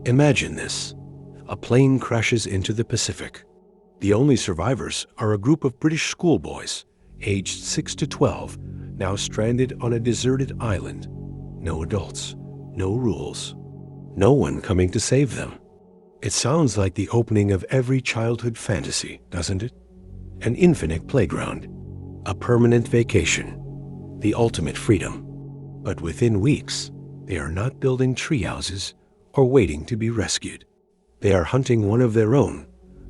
Imagine this. A plane crashes into the Pacific. The only survivors are a group of British schoolboys, aged 6 to 12, now stranded on a deserted island. No adults, no rules, no one coming to save them. It sounds like the opening of every childhood fantasy, doesn't it? An infinite playground, a permanent vacation, the ultimate freedom. But within weeks, they are not building treehouses or waiting to be rescued. They are hunting one of their own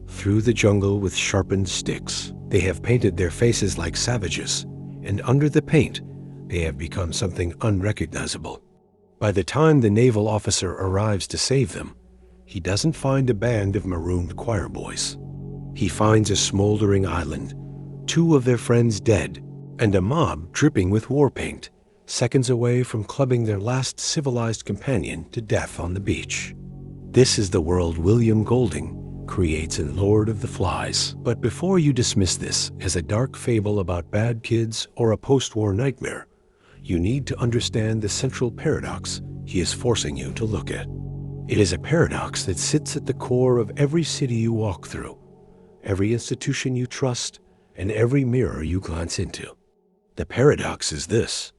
through the jungle with sharpened sticks. They have painted their faces like savages, and under the paint, they have become something unrecognizable. By the time the naval officer arrives to save them, he doesn't find a band of marooned choir boys. He finds a smoldering island, 2 of their friends dead, and a mob dripping with war paint, seconds away from clubbing their last civilized companion to death on the beach. This is the world William Golding creates in Lord of the Flies. But before you dismiss this as a dark fable about bad kids or a post-war nightmare, you need to understand the central paradox he is forcing you to look at. It is a paradox that sits at the core of every city you walk through, every institution you trust, and every mirror you glance into. The paradox is this: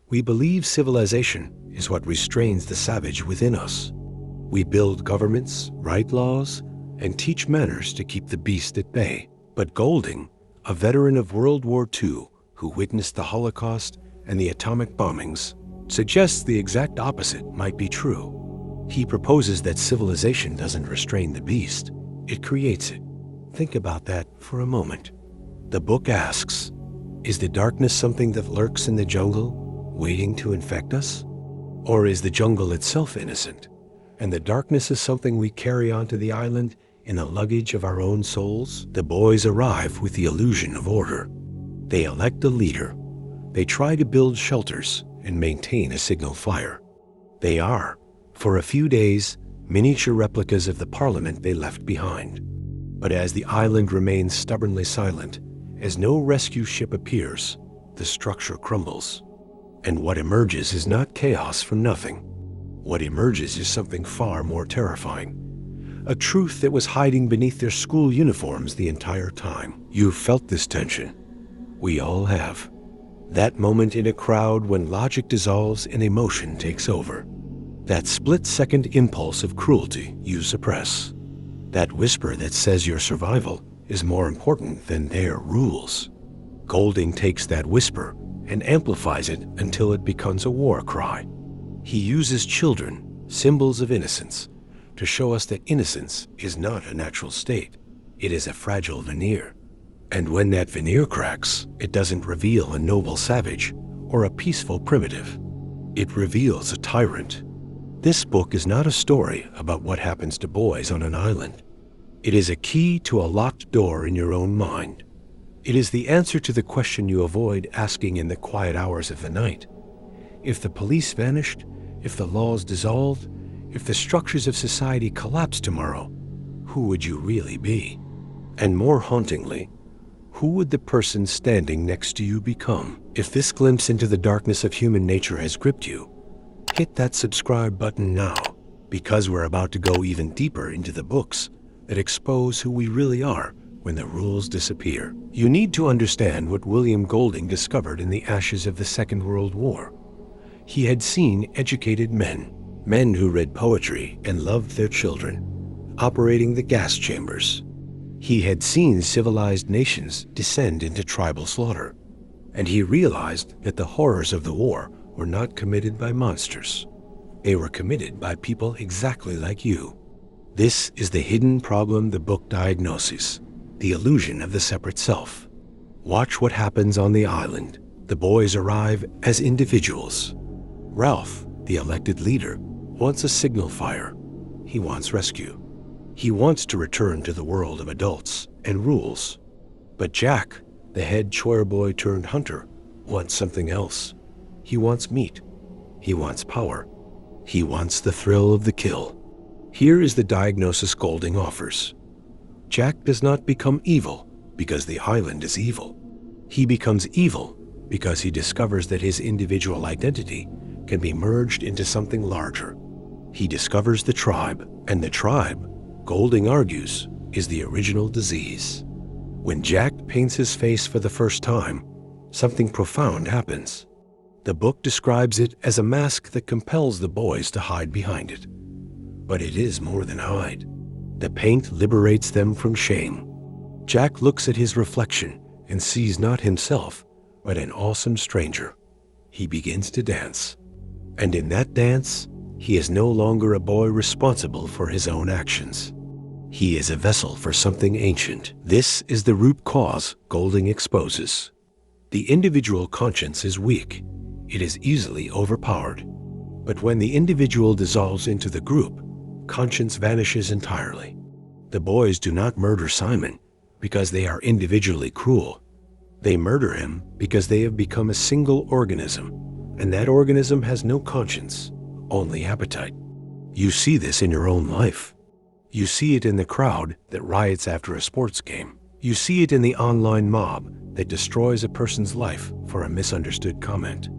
we believe civilization is what restrains the savage within us. We build governments, write laws, and teach manners to keep the beast at bay. But Golding, a veteran of World War II who witnessed the Holocaust and the atomic bombings, suggests the exact opposite might be true. He proposes that civilization doesn't restrain the beast, it creates it. Think about that for a moment. The book asks, is the darkness something that lurks in the jungle, waiting to infect us? Or is the jungle itself innocent, and the darkness is something we carry onto the island in the luggage of our own souls? The boys arrive with the illusion of order. They elect a leader. They try to build shelters and maintain a signal fire. They are, for a few days, miniature replicas of the parliament they left behind. But as the island remains stubbornly silent, as no rescue ship appears, the structure crumbles. And what emerges is not chaos from nothing. What emerges is something far more terrifying. A truth that was hiding beneath their school uniforms the entire time. You've felt this tension. We all have. That moment in a crowd when logic dissolves and emotion takes over. That split-second impulse of cruelty you suppress. That whisper that says your survival is more important than their rules. Golding takes that whisper and amplifies it until it becomes a war cry. He uses children, symbols of innocence, to show us that innocence is not a natural state. It is a fragile veneer. And when that veneer cracks, it doesn't reveal a noble savage or a peaceful primitive. It reveals a tyrant. This book is not a story about what happens to boys on an island. It is a key to a locked door in your own mind. It is the answer to the question you avoid asking in the quiet hours of the night. If the police vanished, if the laws dissolved, if the structures of society collapsed tomorrow, who would you really be? And more hauntingly, who would the person standing next to you become? If this glimpse into the darkness of human nature has gripped you, hit that subscribe button now, because we're about to go even deeper into the books that expose who we really are when the rules disappear. You need to understand what William Golding discovered in the ashes of the Second World War. He had seen educated men who read poetry and loved their children, operating the gas chambers. He had seen civilized nations descend into tribal slaughter, and he realized that the horrors of the war were not committed by monsters. They were committed by people exactly like you. This is the hidden problem the book diagnoses, the illusion of the separate self. Watch what happens on the island. The boys arrive as individuals. Ralph, the elected leader, wants a signal fire. He wants rescue. He wants to return to the world of adults and rules. But Jack, the head choir boy turned hunter, wants something else. He wants meat. He wants power. He wants the thrill of the kill. Here is the diagnosis Golding offers. Jack does not become evil because the island is evil. He becomes evil because he discovers that his individual identity can be merged into something larger. He discovers the tribe, and the tribe, Golding argues, is the original disease. When Jack paints his face for the first time, something profound happens. The book describes it as a mask that compels the boys to hide behind it. But it is more than hide. The paint liberates them from shame. Jack looks at his reflection and sees not himself, but an awesome stranger. He begins to dance. And in that dance, he is no longer a boy responsible for his own actions. He is a vessel for something ancient. This is the root cause Golding exposes. The individual conscience is weak. It is easily overpowered. But when the individual dissolves into the group, conscience vanishes entirely. The boys do not murder Simon because they are individually cruel. They murder him because they have become a single organism, and that organism has no conscience, only appetite. You see this in your own life. You see it in the crowd that riots after a sports game. You see it in the online mob that destroys a person's life for a misunderstood comment.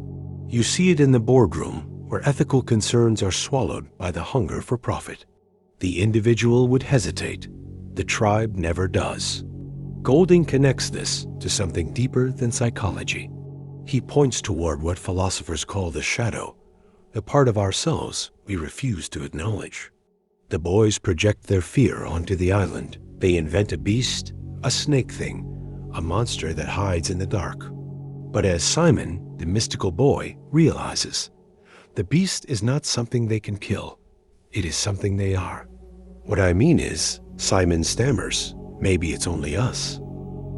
You see it in the boardroom where ethical concerns are swallowed by the hunger for profit. The individual would hesitate. The tribe never does. Golding connects this to something deeper than psychology. He points toward what philosophers call the shadow, the part of ourselves we refuse to acknowledge. The boys project their fear onto the island. They invent a beast, a snake thing, a monster that hides in the dark. But as Simon, the mystical boy, realizes, the beast is not something they can kill. It is something they are. What I mean is, Simon stammers, maybe it's only us.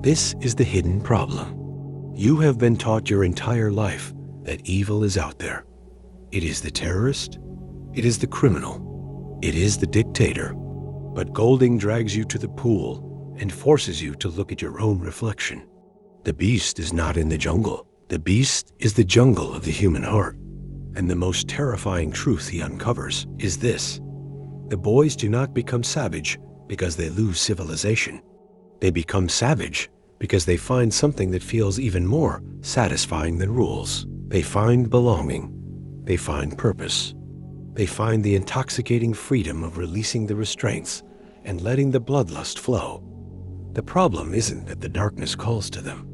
This is the hidden problem. You have been taught your entire life that evil is out there. It is the terrorist. It is the criminal. It is the dictator. But Golding drags you to the pool and forces you to look at your own reflection. The beast is not in the jungle. The beast is the jungle of the human heart. And the most terrifying truth he uncovers is this: the boys do not become savage because they lose civilization. They become savage because they find something that feels even more satisfying than rules. They find belonging. They find purpose. They find the intoxicating freedom of releasing the restraints and letting the bloodlust flow. The problem isn't that the darkness calls to them.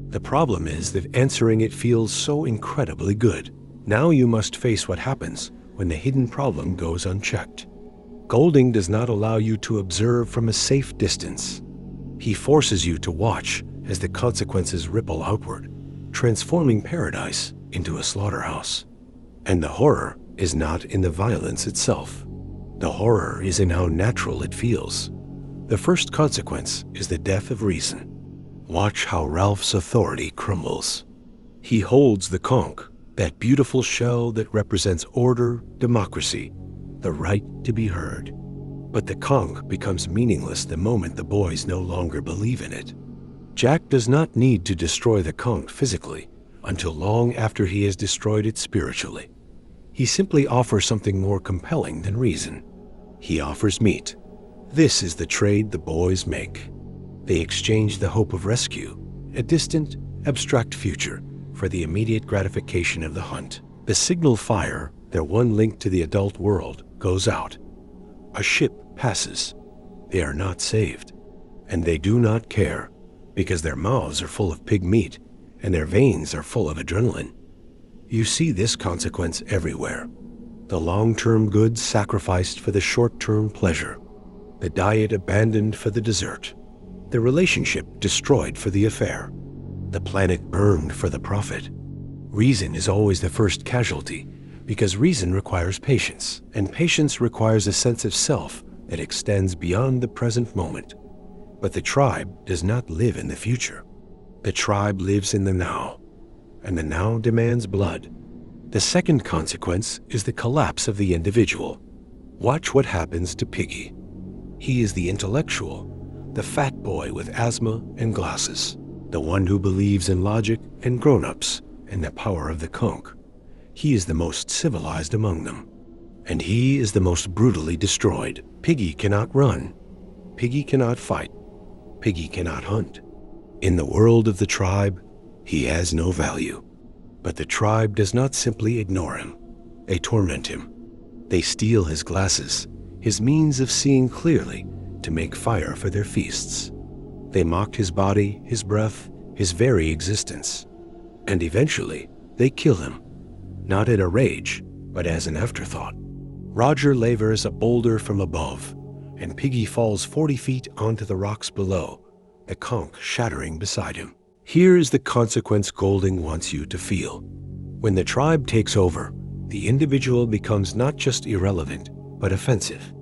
The problem is that answering it feels so incredibly good. Now you must face what happens when the hidden problem goes unchecked. Golding does not allow you to observe from a safe distance. He forces you to watch as the consequences ripple outward, transforming paradise into a slaughterhouse. And the horror is not in the violence itself. The horror is in how natural it feels. The first consequence is the death of reason. Watch how Ralph's authority crumbles. He holds the conch, that beautiful shell that represents order, democracy, the right to be heard. But the conch becomes meaningless the moment the boys no longer believe in it. Jack does not need to destroy the conch physically until long after he has destroyed it spiritually. He simply offers something more compelling than reason. He offers meat. This is the trade the boys make. They exchange the hope of rescue, a distant, abstract future, for the immediate gratification of the hunt. The signal fire, their one link to the adult world, goes out. A ship passes. They are not saved. And they do not care, because their mouths are full of pig meat, and their veins are full of adrenaline. You see this consequence everywhere. The long-term good sacrificed for the short-term pleasure. The diet abandoned for the dessert. The relationship destroyed for the affair. The planet burned for the profit. Reason is always the first casualty, because reason requires patience, and patience requires a sense of self that extends beyond the present moment. But the tribe does not live in the future. The tribe lives in the now, and the now demands blood. The second consequence is the collapse of the individual. Watch what happens to Piggy. He is the intellectual, the fat boy with asthma and glasses, the one who believes in logic and grown-ups and the power of the conch. He is the most civilized among them, and he is the most brutally destroyed. Piggy cannot run. Piggy cannot fight. Piggy cannot hunt. In the world of the tribe, he has no value. But the tribe does not simply ignore him. They torment him. They steal his glasses, his means of seeing clearly, to make fire for their feasts. They mocked his body, his breath, his very existence. And eventually, they kill him, not in a rage, but as an afterthought. Roger levers a boulder from above, and Piggy falls 40 feet onto the rocks below, the conch shattering beside him. Here is the consequence Golding wants you to feel. When the tribe takes over, the individual becomes not just irrelevant, but offensive.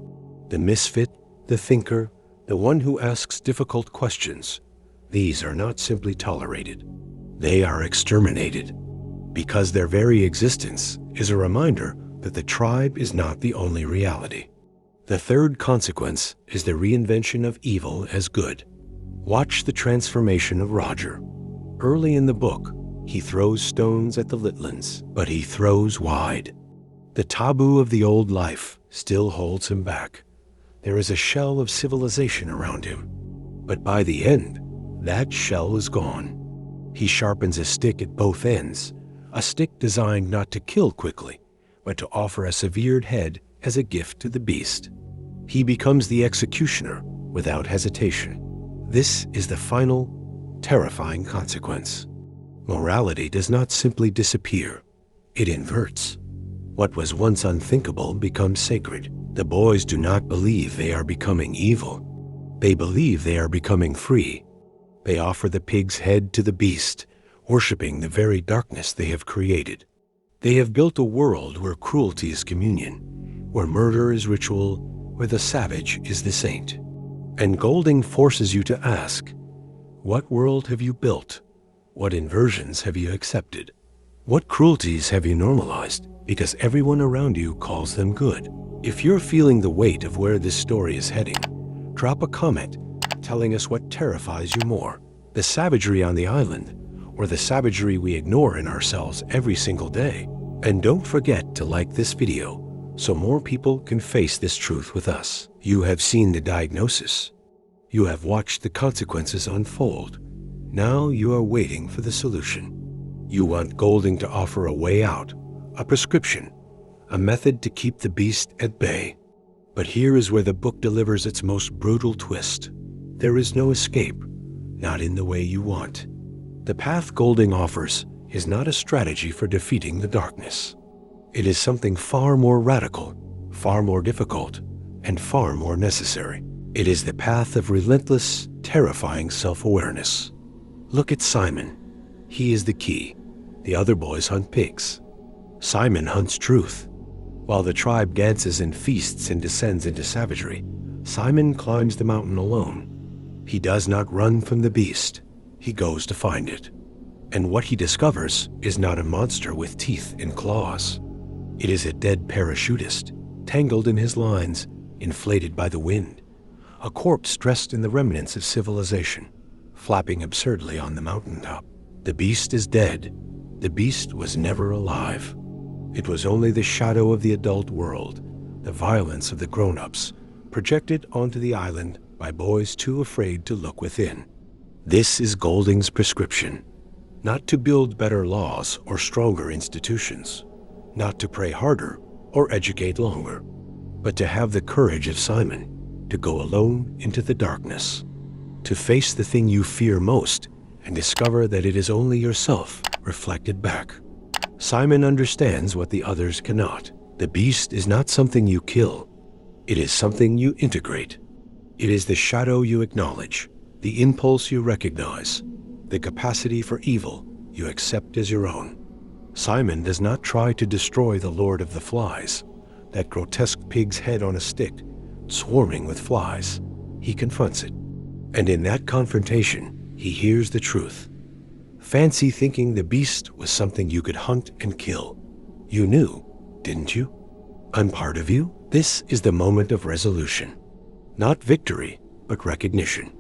The misfit, the thinker, the one who asks difficult questions, these are not simply tolerated. They are exterminated, because their very existence is a reminder that the tribe is not the only reality. The third consequence is the reinvention of evil as good. Watch the transformation of Roger. Early in the book, he throws stones at the Litlands, but he throws wide. The taboo of the old life still holds him back. There is a shell of civilization around him. But by the end, that shell is gone. He sharpens a stick at both ends, a stick designed not to kill quickly, but to offer a severed head as a gift to the beast. He becomes the executioner without hesitation. This is the final, terrifying consequence. Morality does not simply disappear. It inverts. What was once unthinkable becomes sacred. The boys do not believe they are becoming evil. They believe they are becoming free. They offer the pig's head to the beast, worshiping the very darkness they have created. They have built a world where cruelty is communion, where murder is ritual, where the savage is the saint. And Golding forces you to ask, what world have you built? What inversions have you accepted? What cruelties have you normalized because everyone around you calls them good? If you're feeling the weight of where this story is heading, drop a comment telling us what terrifies you more, the savagery on the island or the savagery we ignore in ourselves every single day. And don't forget to like this video so more people can face this truth with us. You have seen the diagnosis. You have watched the consequences unfold. Now you are waiting for the solution. You want Golding to offer a way out, a prescription, a method to keep the beast at bay. But here is where the book delivers its most brutal twist. There is no escape, not in the way you want. The path Golding offers is not a strategy for defeating the darkness. It is something far more radical, far more difficult, and far more necessary. It is the path of relentless, terrifying self-awareness. Look at Simon. He is the key. The other boys hunt pigs. Simon hunts truth. While the tribe dances and feasts and descends into savagery, Simon climbs the mountain alone. He does not run from the beast. He goes to find it. And what he discovers is not a monster with teeth and claws. It is a dead parachutist, tangled in his lines, inflated by the wind. A corpse dressed in the remnants of civilization, flapping absurdly on the mountaintop. The beast is dead. The beast was never alive. It was only the shadow of the adult world, the violence of the grown-ups, projected onto the island by boys too afraid to look within. This is Golding's prescription. Not to build better laws or stronger institutions, not to pray harder or educate longer, but to have the courage of Simon, to go alone into the darkness, to face the thing you fear most and discover that it is only yourself reflected back. Simon understands what the others cannot. The beast is not something you kill. It is something you integrate. It is the shadow you acknowledge, the impulse you recognize, the capacity for evil you accept as your own. Simon does not try to destroy the Lord of the Flies, that grotesque pig's head on a stick, swarming with flies. He confronts it. And in that confrontation, he hears the truth. Fancy thinking the beast was something you could hunt and kill. You knew, didn't you? I'm part of you. This is the moment of resolution. Not victory, but recognition.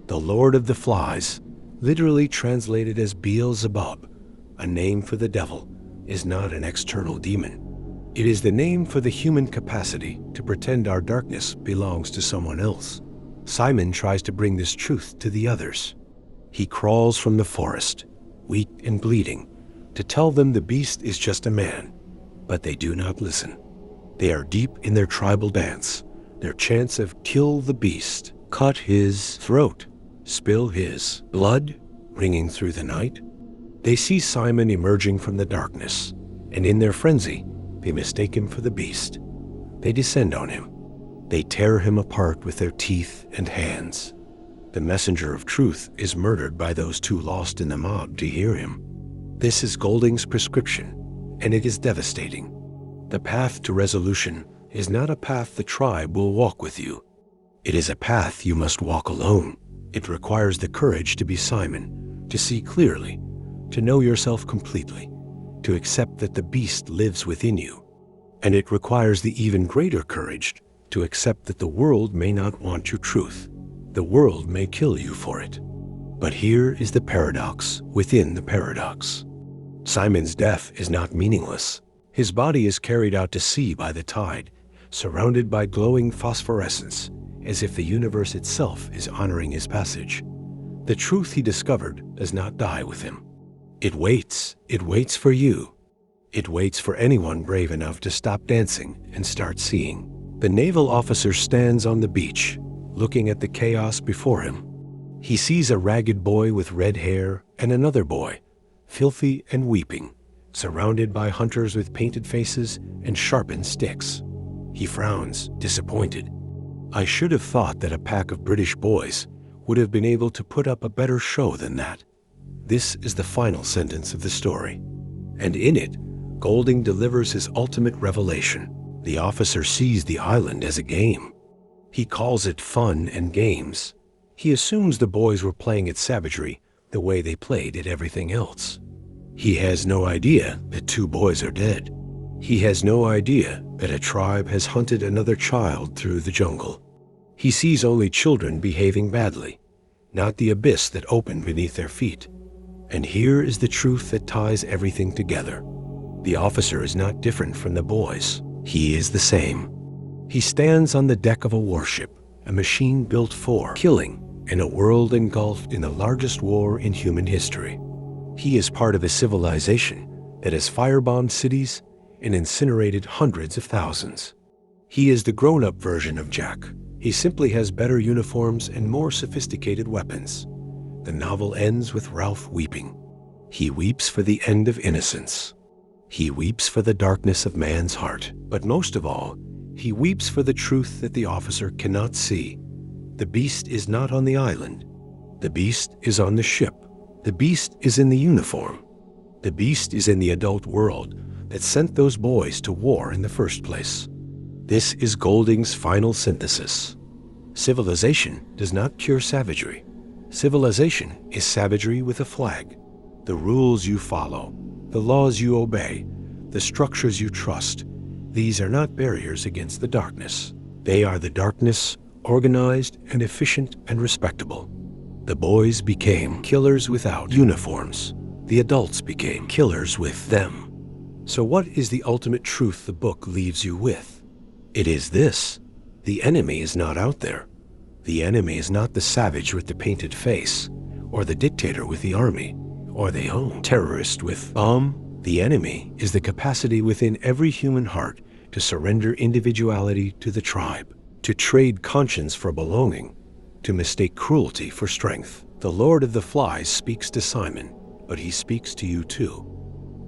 The Lord of the Flies, literally translated as Beelzebub, a name for the devil, is not an external demon. It is the name for the human capacity to pretend our darkness belongs to someone else. Simon tries to bring this truth to the others. He crawls from the forest, weak and bleeding, to tell them the beast is just a man, but they do not listen. They are deep in their tribal dance, their chants of kill the beast, cut his throat, spill his blood, ringing through the night. They see Simon emerging from the darkness, and in their frenzy, they mistake him for the beast. They descend on him. They tear him apart with their teeth and hands. The messenger of truth is murdered by those too lost in the mob to hear him. This is Golding's prescription, and it is devastating. The path to resolution is not a path the tribe will walk with you. It is a path you must walk alone. It requires the courage to be Simon, to see clearly, to know yourself completely, to accept that the beast lives within you. And it requires the even greater courage to accept that the world may not want your truth. The world may kill you for it. But here is the paradox within the paradox. Simon's death is not meaningless. His body is carried out to sea by the tide, surrounded by glowing phosphorescence, as if the universe itself is honoring his passage. The truth he discovered does not die with him. It waits for you. It waits for anyone brave enough to stop dancing and start seeing. The naval officer stands on the beach, looking at the chaos before him. He sees a ragged boy with red hair and another boy, filthy and weeping, surrounded by hunters with painted faces and sharpened sticks. He frowns, disappointed. I should have thought that a pack of British boys would have been able to put up a better show than that. This is the final sentence of the story. And in it, Golding delivers his ultimate revelation. The officer sees the island as a game. He calls it fun and games. He assumes the boys were playing at savagery the way they played at everything else. He has no idea that 2 boys are dead. He has no idea that a tribe has hunted another child through the jungle. He sees only children behaving badly, not the abyss that opened beneath their feet. And here is the truth that ties everything together. The officer is not different from the boys. He is the same. He stands on the deck of a warship, a machine built for killing, in a world engulfed in the largest war in human history. He is part of a civilization that has firebombed cities and incinerated hundreds of thousands. He is the grown-up version of Jack. He simply has better uniforms and more sophisticated weapons. The novel ends with Ralph weeping. He weeps for the end of innocence. He weeps for the darkness of man's heart. But most of all, he weeps for the truth that the officer cannot see. The beast is not on the island. The beast is on the ship. The beast is in the uniform. The beast is in the adult world that sent those boys to war in the first place. This is Golding's final synthesis. Civilization does not cure savagery. Civilization is savagery with a flag. The rules you follow, the laws you obey, the structures you trust, these are not barriers against the darkness. They are the darkness, organized and efficient and respectable. The boys became killers without uniforms. The adults became killers with them. So what is the ultimate truth the book leaves you with? It is this: the enemy is not out there. The enemy is not the savage with the painted face, or the dictator with the army, or the terrorist with bomb. The enemy is the capacity within every human heart to surrender individuality to the tribe, to trade conscience for belonging, to mistake cruelty for strength. The Lord of the Flies speaks to Simon, but he speaks to you too.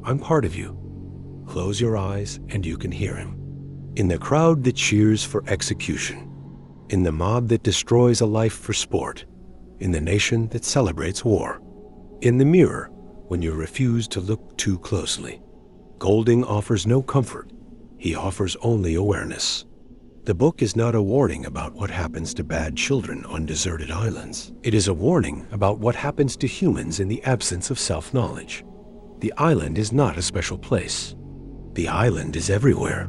I'm part of you. Close your eyes and you can hear him. In the crowd that cheers for execution, in the mob that destroys a life for sport, in the nation that celebrates war, in the mirror when you refuse to look too closely. Golding offers no comfort. He offers only awareness. The book is not a warning about what happens to bad children on deserted islands. It is a warning about what happens to humans in the absence of self-knowledge. The island is not a special place. The island is everywhere.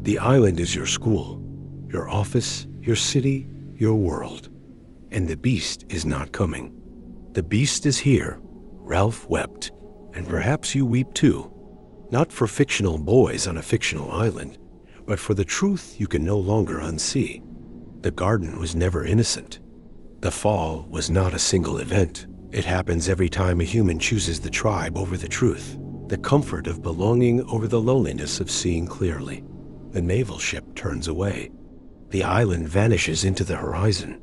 The island is your school, your office, your city, your world. And the beast is not coming. The beast is here. Ralph wept, and perhaps you weep too. Not for fictional boys on a fictional island, but for the truth you can no longer unsee. The garden was never innocent. The fall was not a single event. It happens every time a human chooses the tribe over the truth, the comfort of belonging over the loneliness of seeing clearly. The naval ship turns away. The island vanishes into the horizon.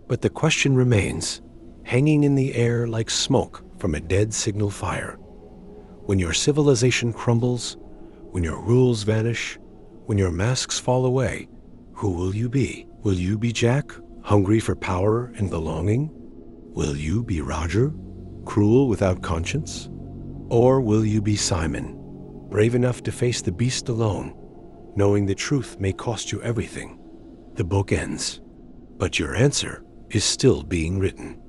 But the question remains, hanging in the air like smoke from a dead signal fire. When your civilization crumbles, when your rules vanish, when your masks fall away, who will you be? Will you be Jack, hungry for power and belonging? Will you be Roger, cruel without conscience? Or will you be Simon, brave enough to face the beast alone, knowing the truth may cost you everything? The book ends, but your answer is still being written.